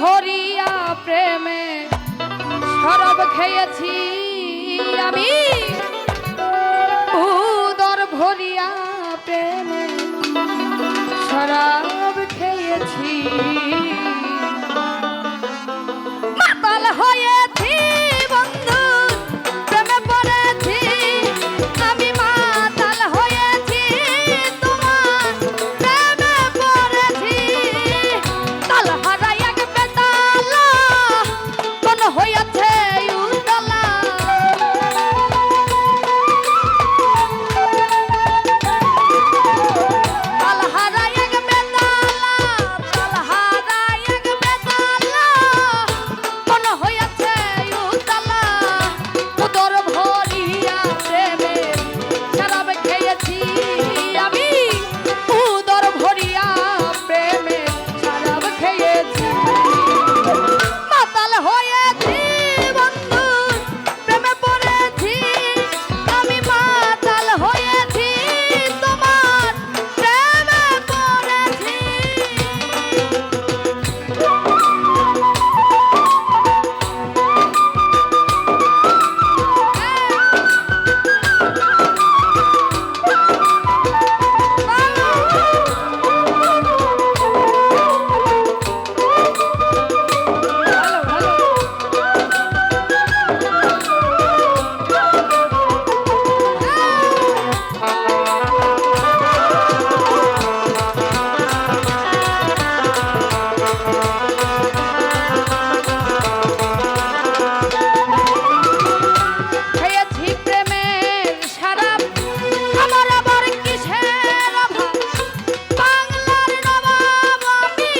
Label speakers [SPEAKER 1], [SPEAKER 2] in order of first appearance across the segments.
[SPEAKER 1] ভরিয়া প্রেমে শরাব খেয়েছি আমি, উদর ভরিয়া প্রেমে শরাব খেয়েছি, মাতাল হয়েছি বন্ধু প্রেমে পড়েছি আমি, মাতাল হয়েছি তোমার প্রেমে পড়েছি, তাল হারাই এক বেতালা মন হইয়াছে উতলা, তাল হারাই এক বেতালা, তাল হারাই এক বেতালা মন হইয়াছে উতলা, উদর ভরিয়া প্রেমে শরাব খেয়েছি আমি, উদর ভরিয়া প্রেমে শরাব খেয়েছি, মাতাল হয়েছি বন্ধু প্রেমে পড়েছি আমি, মাতাল হয়েছি তোমার প্রেমে পড়েছি। খেয়েছি প্রেমের শরাব আমার আবার কিসের অভাব, বাংলার নবাব আমি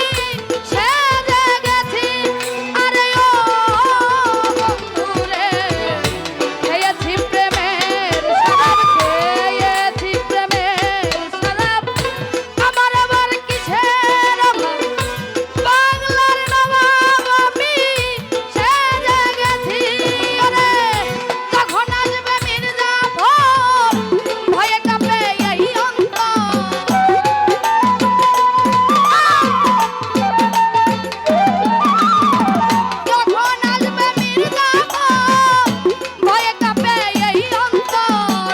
[SPEAKER 1] সেজে গেছি, আরে ও বন্ধুরে খেয়েছি প্রেমের শরাব, খেয়েছি প্রেমের শরাব আমার আবার কিসের অভাব, বাংলার নবাব আমি সেজে গেছি, আরে কখন আসবে মির্জাফর ভয়ে কাঁপে এই অন্তর, কখন আসবে মির্জাফর ভয়ে কাঁপে এই অন্তর,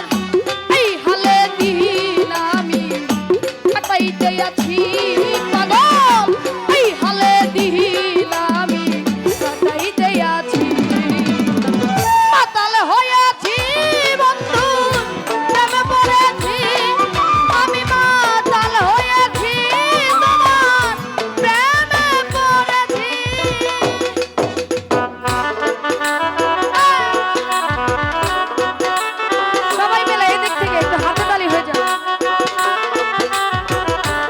[SPEAKER 1] এই হালে দিন আমি কাটাইতে আছি পাগল।